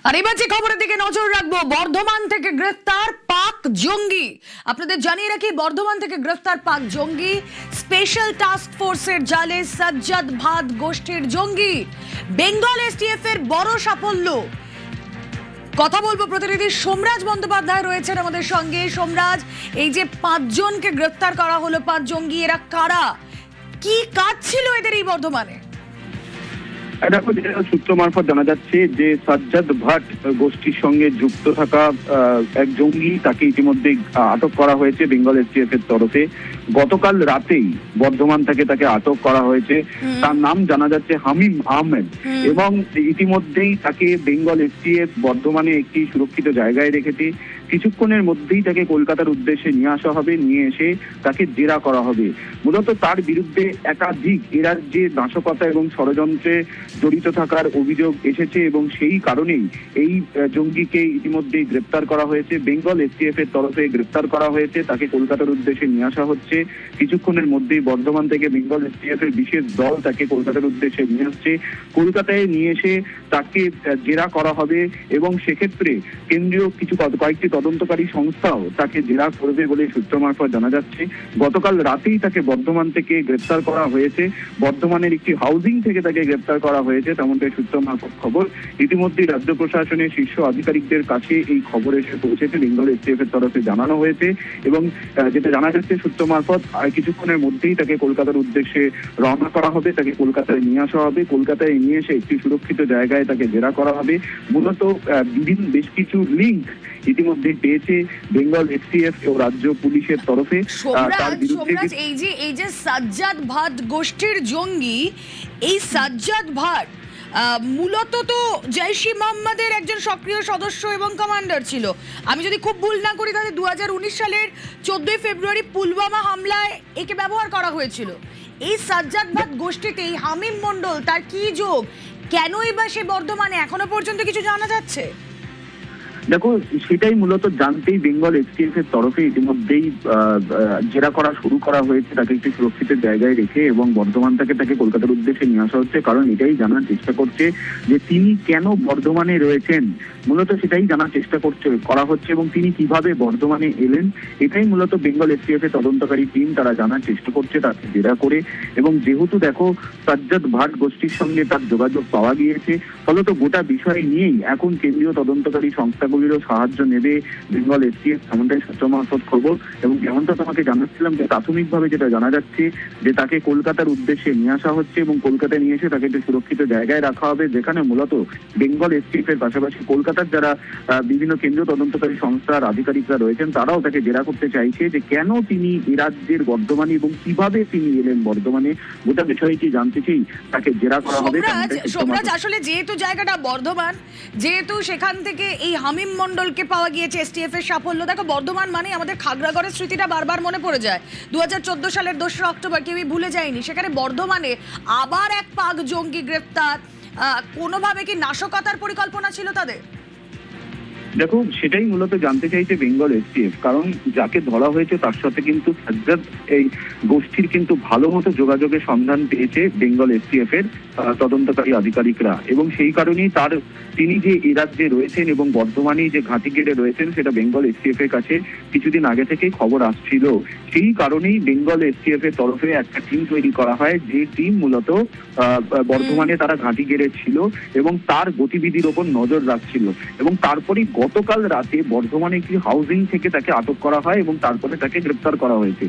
আর এবার যে খবরের দিকে নজর রাখবো, বর্ধমান থেকে গ্রেফতার পাক জঙ্গি। আপনাদের জানিয়ে রাখি, বর্ধমান থেকে গ্রেফতার পাক জঙ্গি, স্পেশাল টাস্ক ফোর্সের জালে সাজ্জাদ ভাট গোষ্ঠীর জঙ্গি। বেঙ্গল এসটিএফ এর বড় সাফল্য। কথা বলবো প্রতিনিধি সোমরাজ বন্দ্যোপাধ্যায় রয়েছেন আমাদের সঙ্গে। সোমরাজ, এই যে 5 জনকে গ্রেফতার করা হলো, 5 জঙ্গি, এরা কারা, কি কাজ ছিল এদের এই বর্ধমানে? দেখো, যেটা সূত্র মারফত জানা যাচ্ছে যে সাজ্জাদ ভাট গোষ্ঠীর সঙ্গে যুক্ত থাকা এক জঙ্গি, তাকে ইতিমধ্যে আটক করা হয়েছে বেঙ্গল এসটিএফ এর তরফে। গতকাল রাতেই বর্ধমান থেকে তাকে আটক করা হয়েছে। তার নাম জানা যাচ্ছে হামিম আহমেদ, এবং ইতিমধ্যেই তাকে বেঙ্গল এসটিএফ বর্ধমানে একটি সুরক্ষিত জায়গায় রেখেছে। কিছুক্ষণের মধ্যেই তাকে কলকাতার উদ্দেশ্যে নিয়ে আসা হবে, নিয়ে এসে তাকে জেরা করা হবে। মূলত তার বিরুদ্ধে একাধিক এ রাজ্যে নাশকতা এবং ষড়যন্ত্রে জড়িত থাকার অভিযোগ এসেছে, এবং সেই কারণেই এই জঙ্গিকে ইতিমধ্যেই গ্রেপ্তার করা হয়েছে। বেঙ্গল এসটিএফ এর তরফে গ্রেপ্তার করা হয়েছে, তাকে কলকাতার উদ্দেশ্যে নিয়ে আসা হচ্ছে। কিছুক্ষণের মধ্যেই বর্ধমান থেকে বেঙ্গল এসটিএফ এর বিশেষ দল তাকে কলকাতার উদ্দেশ্যে নিয়ে আসছে। কলকাতায় নিয়ে এসে তাকে জেরা করা হবে, এবং সেক্ষেত্রে কেন্দ্রীয় কয়েকটি তদন্তকারী সংস্থাও তাকে জেরা করবে বলে সূত্র মারফত জানা যাচ্ছে। গতকাল রাতেই তাকে বর্ধমান থেকে গ্রেপ্তার করা হয়েছে। বর্ধমানের একটি হাউজিং থেকে তাকে গ্রেপ্তার করা হয়েছে, তেমনটাই সূত্র মারফত খবর। ইতিমধ্যেই রাজ্য প্রশাসনের শীর্ষ আধিকারিকদের কাছে এই খবর এসে পৌঁছেছে, বেঙ্গল এসটিএফ এর তরফে জানানো হয়েছে। এবং যেটা জানা যাচ্ছে সূত্র মারফত, কিছুক্ষণের মধ্যেই তাকে কলকাতার উদ্দেশ্যে রওনা করা হবে, তাকে কলকাতায় নিয়ে আসা হবে। কলকাতায় নিয়ে এসে একটি সুরক্ষিত জায়গায় তাকে জেরা করা হবে। মূলত বেশ কিছু লিঙ্ক ইতিমধ্যে পেয়েছে বেঙ্গল এসটিএফ ও রাজ্য পুলিশের তরফে। এই যে সাজ্জাদ ভাট গোষ্ঠীর জঙ্গি, এই সাজ্জাদ ভাট মূলত তো জৈশ-ই মোহাম্মদের একজন সক্রিয় সদস্য এবং কমান্ডার ছিল। আমি যদি খুব ভুল না করি, তাহলে 2019 সালের 14 ফেব্রুয়ারি পুলওয়ামা হামলায় একে ব্যবহার করা হয়েছিল। এই সাজ্জাদ ভাট গোষ্ঠীতে এই হামিম মন্ডল, তার কি যোগ, কেনই বা সে বর্ধমানে, এখনো পর্যন্ত কিছু জানা যাচ্ছে? দেখো, সেটাই মূলত জানতেই বেঙ্গল এসটিএফ এর তরফে ইতিমধ্যেই জেরা করা শুরু করা হয়েছে, তাকে একটি সুরক্ষিত জায়গায় রেখে, এবং বর্ধমান থেকে তাকে কলকাতার উদ্দেশ্যে নিয়ে আসা হচ্ছে। কারণ এটাই জানার চেষ্টা করছে যে তিনি কেন বর্ধমানে রয়েছেন, মূলত সেটাই জানার চেষ্টা করা হচ্ছে, এবং তিনি কিভাবে বর্ধমানে এলেন, এটাই মূলত বেঙ্গল এসটিএফ এর তদন্তকারী টিম তারা জানার চেষ্টা করছে তাকে জেরা করে। এবং যেহেতু দেখো, সাজ্জাদ ভাট গোষ্ঠীর সঙ্গে তার যোগাযোগ পাওয়া গিয়েছে, ফলত গোটা বিষয় নিয়েই এখন কেন্দ্রীয় তদন্তকারী সংস্থাগুলিরও সাহায্য নেবে বেঙ্গল এসটিএফ, এমনটাই সূত্র মারফত খবর। এবং যেমনটা তোমাকে জানাচ্ছিলাম যে প্রাথমিকভাবে যেটা জানা যাচ্ছে যে তাকে কলকাতার উদ্দেশ্যে নিয়ে আসা হচ্ছে, এবং কলকাতায় নিয়ে এসে তাকে একটি সুরক্ষিত জায়গায় রাখা হবে, যেখানে মূলত বেঙ্গল এসটিএফ এর পাশাপাশি কলকাতার যারা বিভিন্ন কেন্দ্রীয় তদন্তকারী সংস্থার আধিকারিকরা রয়েছেন, তারাও তাকে জেরা করতে চাইছে যে কেন তিনি এ রাজ্যের বর্ধমানে এবং কিভাবে তিনি এলেন বর্ধমানে। গোটা বিষয়টি জানতে চেয়ে তাকে জেরা করা হবে। আসলে যেহেতু জায়গাটা বর্ধমান, যেহেতু সেখান থেকে এই হামিম মন্ডলকে পাওয়া গিয়েছে, এসটিএফ এর সাফল্য। দেখো, বর্ধমান মানে আমাদের খাগড়াগড়ের স্মৃতিটা বারবার মনে পড়ে যায়। 2014 সালের 2রা অক্টোবর কেউই ভুলে যায়নি। সেখানে বর্ধমানে আবার এক পাক জঙ্গি গ্রেফতার। কোনোভাবে কি নাশকতার পরিকল্পনা ছিল তাদের? দেখো, সেটাই মূলত জানতে চাইছে বেঙ্গল এসটিএফ, কারণ যাকে ধরা হয়েছে তার সাথে কিন্তু সাজ্জাদ এই গোষ্ঠীর কিন্তু ভালো মতো যোগাযোগের সন্ধান পেয়েছে বেঙ্গল এসটিএফ এর তদন্তকারী আধিকারিকরা, এবং সেই কারণেই তিনি যে এ রাজ্যে রয়েছেন এবং বর্ধমানে যে ঘাঁটি গেড়ে রয়েছেন, সেটা বেঙ্গল এসটিএফ এর কাছে কিছুদিন আগে থেকেই খবর আসছিল। সেই কারণেই বেঙ্গল এসটিএফ এর তরফে একটা টিম তৈরি করা হয়, যে টিম মূলত বর্ধমানে তারা ঘাঁটি গেড়ে ছিল এবং তার গতিবিধির ওপর নজর রাখছিল। এবং তারপরে গতকাল রাতে বর্ধমানে একটি হাউজিং থেকে তাকে আটক করা হয়, এবং তারপরে তাকে গ্রেপ্তার করা হয়েছে।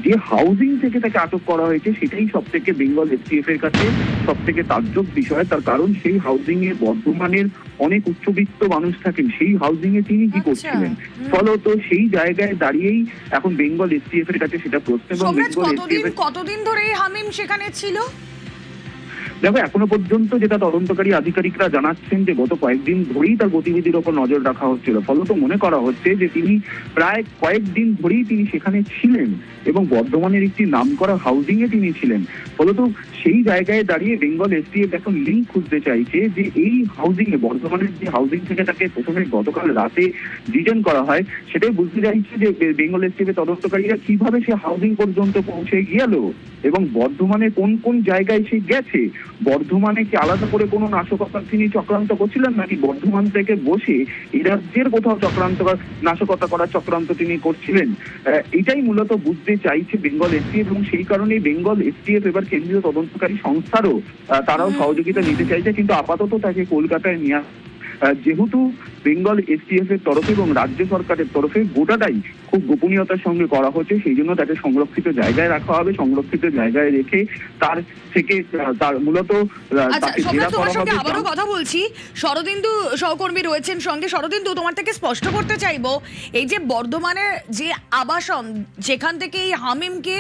যে হাউজিং থেকে তাকে আটক করা হয়েছে সেটাই সব থেকে বেঙ্গল এসটিএফ এর কাছে সব থেকে তাজ্জব বিষয়। তার কারণ সেই হাউজিং এ বর্ধমানের অনেক উচ্চবিত্ত মানুষ থাকেন, সেই হাউজিং এ তিনি কি করছিলেন, ফলত সেই জায়গায় দাঁড়িয়েই এখন বেঙ্গল এসটিএফ এর কাছে সেটা প্রশ্ন। এবং কতদিন ধরে হামিম সেখানে ছিল? দেখো, এখনো পর্যন্ত যেটা তদন্তকারী আধিকারিকরা জানাচ্ছেন যে গত কয়েকদিন ধরেই তার গতিবিধির ওপর নজর রাখা হচ্ছিল। ফলত মনে করা হচ্ছে যে তিনি প্রায় কয়েকদিন ধরেই তিনি সেখানে ছিলেন, এবং বর্ধমানের একটি নামকরা হাউজিং এ তিনি ছিলেন। ফলত সেই জায়গায় দাঁড়িয়ে বেঙ্গল এসটিএফ এখন লিঙ্ক খুঁজতে চাইছে যে এই হাউজিং এ, বর্ধমানের যে হাউজিং থেকে তাকে প্রথমে গতকাল রাতে ডিটেইন করা হয়, সেটাই বুঝতে চাইছে যে বেঙ্গল এসটিএফ এর তদন্তকারীরা কিভাবে সে হাউজিং পর্যন্ত পৌঁছে গেল এবং বর্ধমানে কোন কোন জায়গায় সে গেছে। বর্ধমানে কি আলাদা করে কোনো নাশকতা তিনি চক্রান্ত করছিলেন, নাকি বর্ধমান থেকে বসে এই রাজ্যের কোথাও নাশকতা করার চক্রান্ত তিনি করছিলেন? এটাই মূলত বুঝতে চাইছে বেঙ্গল এসটিএফ, এবং সেই কারণেই বেঙ্গল এসটিএফ এবার কেন্দ্রীয় তদন্তকারী সংস্থারও তারাও সহযোগিতা নিতে চাইছে, কিন্তু আপাতত তাকে কলকাতায় নিয়ে যেহেতু বেঙ্গল এসটিএফ এর তরফে এবং রাজ্য সরকারের তরফে গোটাটাই খুব গোপনীয়তার সঙ্গে করা হচ্ছে, সেই জন্য তাকে সংরক্ষিত জায়গায় রাখা হবে। সংরক্ষিত জায়গায় রেখে তার মূলত তাকে জেরা করা হবে। আবারও কথা বলছি, শরদিন্দু সহকর্মী রয়েছেন সঙ্গে। শরদিন্দু, তোমার থেকে স্পষ্ট করতে চাইবো, এই যে বর্ধমানের যে আবাসন যেখান থেকে এই হামিমকে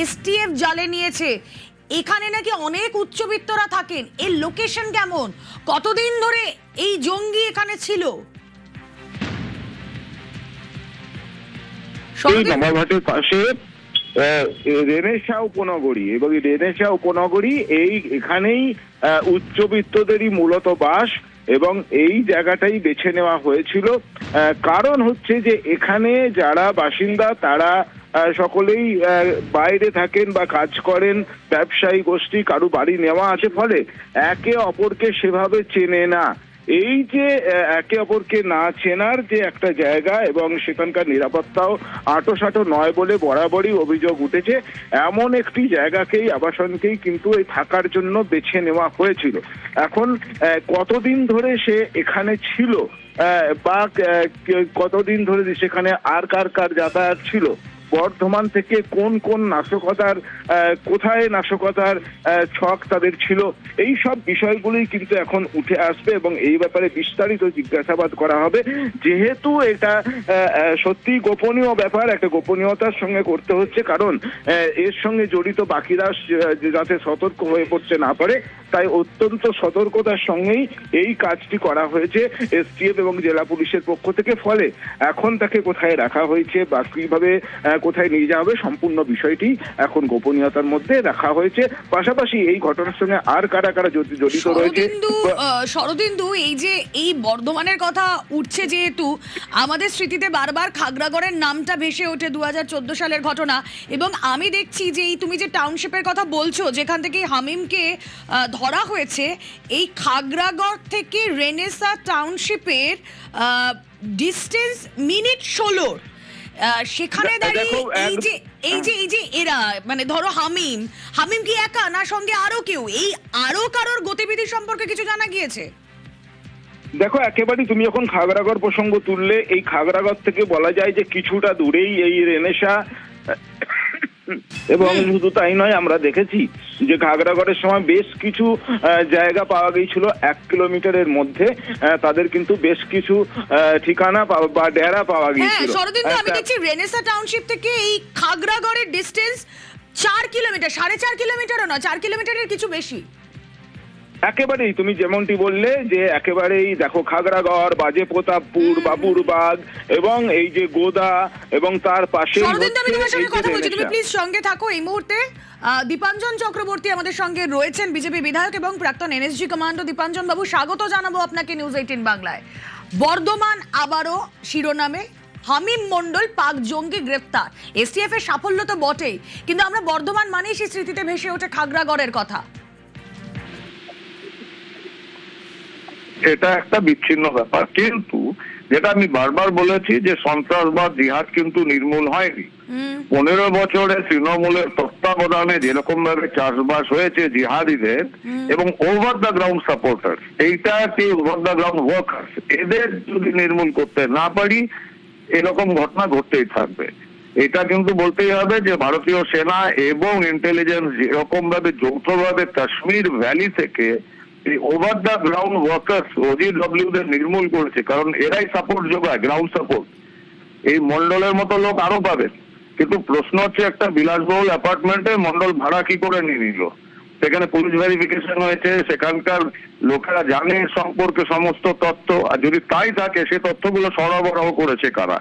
এসটিএফ জালে নিয়েছে, এখানে নাকি অনেক উচ্চবিত্তরা থাকেন, এর লোকেশন কেমন, কতদিন ধরে এই জঙ্গি এখানে ছিল? রামাঘাটের পাশে রেনেসা উপনগরী, এবং রেনেসা উপনগরী এখানেই উচ্চবিত্তদেরই মূলত বাস, এবং এই জায়গাটাই বেছে নেওয়া হয়েছিল। কারণ হচ্ছে যে এখানে যারা বাসিন্দা তারা সকলেই বাইরে থাকেন বা কাজ করেন, ব্যবসায়ী গোষ্ঠী, কারো বাড়ি নেওয়া আছে, ফলে একে অপরকে সেভাবে চেনে না। এই যে একে অপরকে না চেনার যে একটা জায়গা, এবং সেখানকার নিরাপত্তাও আঁটোসাঁটো নয় বলে বরাবরই অভিযোগ উঠেছে, এমন একটি জায়গাকেই, আবাসনকেই কিন্তু এই থাকার জন্য বেছে নেওয়া হয়েছিল। এখন কতদিন ধরে সে এখানে ছিল বা কতদিন ধরে সেখানে আর কার যাতায়াত ছিল, বর্ধমান থেকে কোন কোন নাশকতার কোথায় নাশকতার ছক তাদের ছিল, এই সব বিষয়গুলি কিন্তু এখন উঠে আসবে, এবং এই ব্যাপারে বিস্তারিত জিজ্ঞাসাবাদ করা হবে। যেহেতু এটা সত্যি গোপনীয় ব্যাপার, একটা গোপনীয়তার সঙ্গে করতে হচ্ছে, কারণ এর সঙ্গে জড়িত বাকিরা যাতে সতর্ক হয়ে পড়তে না পারে, তাই অত্যন্ত সতর্কতার সঙ্গেই এই কাজটি করা হয়েছে এসটিএফ এবং জেলা পুলিশের পক্ষ থেকে। ফলে এখন তাকে কোথায় রাখা হয়েছে বা কিভাবে কোথায় নিয়ে যাওয়া হবে, সম্পূর্ণ বিষয়টি এখন গোপনীয়তার মধ্যে রাখা হয়েছে। পাশাপাশি এই ঘটনার সঙ্গে আর কারা জড়িত রয়েছে। শরদিন্দু, এই যে এই বর্ধমানের কথা উঠছে, যেহেতু আমাদের স্মৃতিতে বারবার খাগড়াগড়ের নামটা ভেসে ওঠে 2014 সালের ঘটনা, এবং আমি দেখছি যে এই তুমি যে টাউনশিপের কথা বলছো যেখান থেকে হামিমকে ধরা হয়েছে, এই খাগড়াগড় থেকে রেনেসা টাউনশিপের ডিস্টেন্স মিনিট 16। সেখানে দাঁড়িয়ে এই যে এরা, মানে ধরো হামিম কি একা, না সঙ্গে আরো কেউ, এই আরো কারোর গতিবিধি সম্পর্কে কিছু জানা গিয়েছে? দেখো, একেবারেই তুমি যখন খাগড়াগড় প্রসঙ্গ তুললে, এই খাগড়াগড় থেকে বলা যায় যে কিছুটা দূরেই এই রেনেসা, এবং শুধু তাই নয়, আমরা দেখেছি যে খাগড়াগড়ের সময় বেশ কিছু জায়গা পাওয়া গিয়েছিল 1 কিলোমিটারের মধ্যে, তাদের কিন্তু বেশ কিছু ঠিকানা বা ডেরা পাওয়া গিয়েছিল। শরদিন্দু, আমি দেখছি রেনেসা টাউনশিপ থেকে এই খাগড়াগড়ের ডিস্টেন্স 4 কিলোমিটার, 4.5 কিলোমিটারও না, 4 কিলোমিটারের কিছু বেশি। একেবারেই তুমি যেমনটি বললে যে একেবারেই দেখো, খাগড়াগড়, বাজে প্রতাপপুর, বাবুরবাগ, এবং এই যে গোদা, এবং তার পাশে তুমি প্লিজ সঙ্গে থাকো এই মুহূর্তে। দীপাঞ্জন চক্রবর্তী আমাদের সঙ্গে রয়েছেন, বিজেপি বিধায়ক এবং প্রাক্তন এনএসজি কমান্ডো। দীপাঞ্জন বাবু, স্বাগত জানাবো আপনাকে নিউজ 18 বাংলায়। বর্ধমান আবারও শিরোনামে, হামিম মন্ডল পাক জঙ্গি গ্রেফতার। এসটিএফ এর সাফল্য তো বটেই, কিন্তু আমরা বর্ধমান মানেই সেই স্মৃতিতে ভেসে ওঠে খাগড়াগড়ের কথা। এটা একটা বিচ্ছিন্ন ব্যাপার, কিন্তু যেটা আমি বারবার বলেছি যে সন্ত্রাসবাদ, জিহাদ কিন্তু নির্মূল হয়নি। 15 বছরে তৃণমূলের তত্ত্বাবধানে যেরকম ভাবে চাষবাস হয়েছে জিহাদিদের এবং ওভার দ্য গ্রাউন্ড সাপোর্টার, এইটা কি ওভার দ্য গ্রাউন্ড ওয়ার্কার্স, এদের যদি নির্মূল করতে না পারি, এরকম ঘটনা ঘটতেই থাকবে। এটা কিন্তু বলতেই হবে যে ভারতীয় সেনা এবং ইন্টেলিজেন্স যেরকম ভাবে যৌথভাবে কাশ্মীর ভ্যালি থেকে over the ground workers OGW দের নির্মূল করেছে, কারণ এরাই সাপোর্ট যোগায়, গ্রাউন্ড সাপোর্ট। এই মন্ডলের মতো লোক আরো পাবেন, কিন্তু প্রশ্ন হচ্ছে একটা বিলাসবহুল অ্যাপার্টমেন্টে মন্ডল ভাড়া কি করে নিয়ে নিল? সেখানে পুলিশ ভেরিফিকেশন হয়েছে, সেখানকার লোকেরা জানে সম্পর্কে সমস্ত তথ্য, আর যদি তাই থাকে সে তথ্যগুলো সরবরাহ করেছে কারা?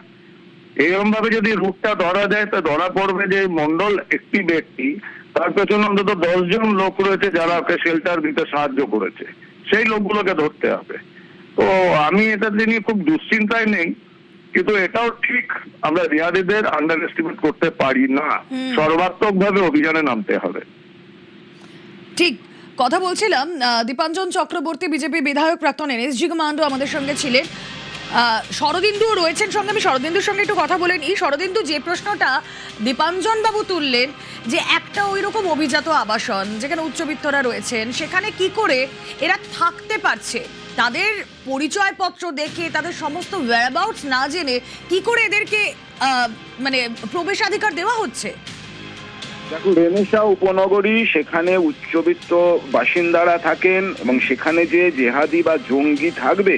এরকম ভাবে যদি রুটটা ধরা যায়, তো ধরা পড়বে যে মন্ডল একটি ব্যক্তি, তার পেছনে অন্তত 10 জন লোক রয়েছে যারা ওকে শেল্টার দিতে সাহায্য করেছে, সেই লোকগুলোকে ধরতে হবে। তো আমি এটা নিয়ে খুব দুশ্চিন্তায় নেই, কিন্তু এটাও ঠিক আমরা জিহাদিদের আন্ডার এস্টিমেট করতে পারি না, সর্বাত্মক ভাবে অভিযানে নামতে হবে। ঠিক। কথা বলছিলাম দীপাঞ্জন চক্রবর্তী বিজেপি বিধায়ক প্রাক্তন এনএসজি কমান্ডো আমাদের সঙ্গে ছিলেন। শরদিন্দু রয়েছেন সঙ্গে, আমি শরদিন্দুর সঙ্গে একটু কথা বলে নিই। শরদিন্দু, যে প্রশ্নটা দীপাঞ্জন বাবু তুললেন যে একটা ওই রকম অভিজাত আবাসন যেখানে উচ্চবিত্তরা রয়েছেন, সেখানে কি করে এরা থাকতে পারছে? তাদের পরিচয়পত্র দেখে, তাদের সমস্ত ওয়্যারঅ্যাবাউটস না জেনে কি করে এদেরকে মানে প্রবেশাধিকার দেওয়া হচ্ছে? দেখো, রেনেসা উপনগরী, সেখানে উচ্চবিত্ত বাসিন্দারা থাকেন এবং সেখানে যে জেহাদি বা জঙ্গি থাকবে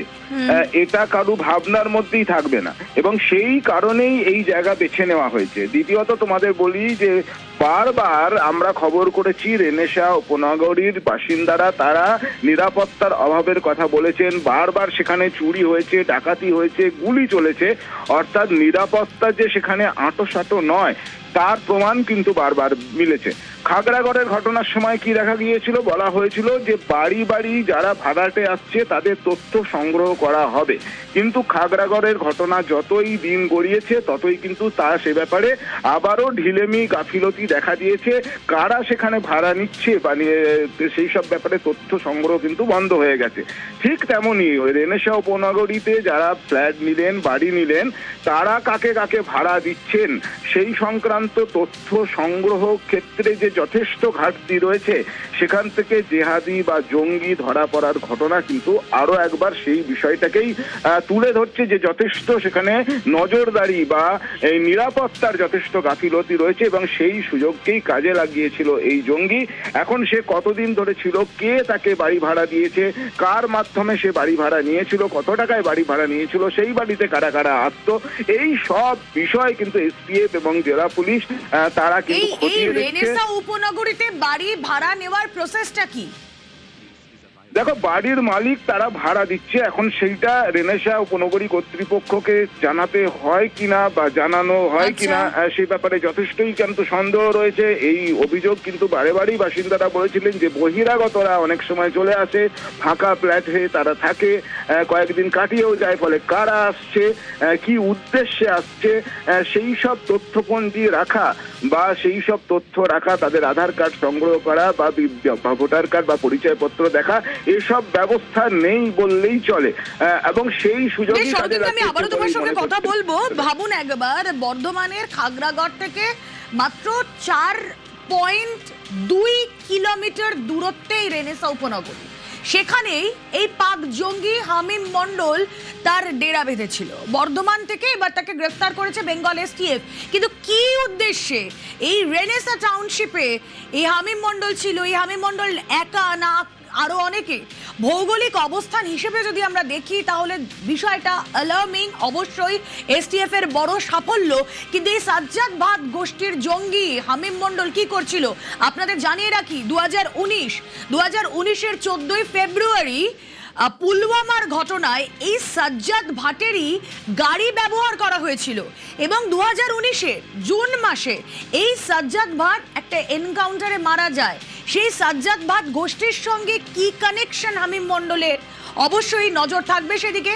এটা কারো ভাবনার মধ্যেই থাকবে না, এবং সেই কারণেই এই জায়গা বেছে নেওয়া হয়েছে। দ্বিতীয়ত তোমাদের বলি যে বারবার আমরা খবর করেছি রেনেসা উপনগরীর বাসিন্দারা তারা নিরাপত্তার অভাবের কথা বলেছেন। বারবার সেখানে চুরি হয়েছে, ডাকাতি হয়েছে, গুলি চলেছে, অর্থাৎ নিরাপত্তা যে সেখানে আঁটোসাঁটো নয় তার প্রমাণ কিন্তু বারবার মিলেছে। খাগড়াগড়ের ঘটনার সময় কি দেখা গিয়েছিল, বলা হয়েছিল যে বাড়ি বাড়ি যারা ভাড়াটে আসছে তাদের তথ্য সংগ্রহ করা হবে, কিন্তু খাগড়াগড়ের ঘটনা যতই দিন গড়িয়েছে ততই কিন্তু তা সে ব্যাপারে আবারও ঢিলেমি গাফিলতি দেখা দিয়েছে। কারা সেখানে ভাড়া নিচ্ছে বা সেই সব ব্যাপারে তথ্য সংগ্রহ কিন্তু বন্ধ হয়ে গেছে। ঠিক তেমনই ওই রেনেসা উপনগরীতে যারা ফ্ল্যাট নিলেন, বাড়ি নিলেন, তারা কাকে কাকে ভাড়া দিচ্ছেন সেই সংক্রান্ত তথ্য সংগ্রহ ক্ষেত্রে যে যথেষ্ট ঘাটতি রয়েছে, সেখান থেকে জেহাদি বা জঙ্গি ধরা পড়ার ঘটনা কিন্তু আরো একবার সেই বিষয়টাকেই তুলে ধরছে যে যথেষ্ট সেখানে নজরদারি বা এই নিরাপত্তার যথেষ্ট গাফিলতি রয়েছে, এবং সেই সুযোগকেই কাজে লাগিয়েছিল এই জঙ্গি। এখন সে কতদিন ধরে ছিল, কে তাকে বাড়ি ভাড়া দিয়েছে, কার মাধ্যমে সে বাড়ি ভাড়া নিয়েছিল, কত টাকায় বাড়ি ভাড়া নিয়েছিল, সেই বাড়িতে কারা কারা আসতো, এই সব বিষয় কিন্তু এসপিএফ এবং জেলা পুলিশ তারা কিন্তু খতিয়ে দেখছে। উপনগরীতে বাড়ি ভাড়া নেওয়ার প্রসেসটা কি? দেখো, বাড়ির মালিক তারা ভাড়া দিচ্ছে, এখন সেইটা রেনেসা উপনগরী কর্তৃপক্ষকে জানাতে হয় কিনা বা জানানো হয় কিনা সেই ব্যাপারে যথেষ্টই কিন্তু সন্দেহ রয়েছে। এই অভিযোগ কিন্তু বারে বারেই বাসিন্দারা বলেছিলেন যে বহিরাগতরা অনেক সময় চলে আসে, ফাঁকা ফ্ল্যাটে তারা থাকে, কয়েকদিন কাটিয়েও যায়, ফলে কারা আসছে, কি উদ্দেশ্যে আসছে, সেই সব তথ্যপঞ্জি রাখা বা সেই সব তথ্য রাখা, তাদের আধার কার্ড সংগ্রহ করা বা ভোটার কার্ড বা পরিচয়পত্র দেখা, এসব ব্যবস্থা নেই বললেই চলে, এবং সেই সুযোগই আমি আবারও তোমার সঙ্গে কথা বলবো। ভাবুন একবার, বর্ধমানের খাগড়াগড় থেকে মাত্র 4.2 কিলোমিটার দূরত্বেই রেনেসা উপনগরী, সেখানেই এই পাক জঙ্গি হামিম মন্ডল তার ডেরা বেঁধেছিল। বর্ধমান থেকে এবার তাকে গ্রেফতার করেছে বেঙ্গল এসটিএফ। কিন্তু কি উদ্দেশ্যে এই রেনেসা টাউনশিপে এই হামিম মন্ডল ছিল? এই হামিম মন্ডল একা না আরো অনেকে? ভৌগোলিক অবস্থান হিসেবে যদি আমরা দেখি তাহলে বিষয়টা অ্যালার্মিং। অবশ্যই এসটিএফ এর বড় সাফল্য, কিন্তু এই সাজ্জাদ ভাট গোষ্ঠীর জঙ্গি হামিম মন্ডল কি করছিল আপনাদের জানিয়ে রাখি। 2019-এর 14ই ফেব্রুয়ারি পুলওয়ামার ঘটনায় এই সাজ্জাদ ভাটেরই গাড়ি ব্যবহার করা হয়েছিল, এবং 2019-এর জুন মাসে এই সাজ্জাদ ভাট একটা এনকাউন্টারে মারা যায়। সেই সাজ্জাদ ভাট গোষ্ঠীর সঙ্গে কি কানেকশন হামিম মন্ডলের, অবশ্যই নজর থাকবে সেদিকে।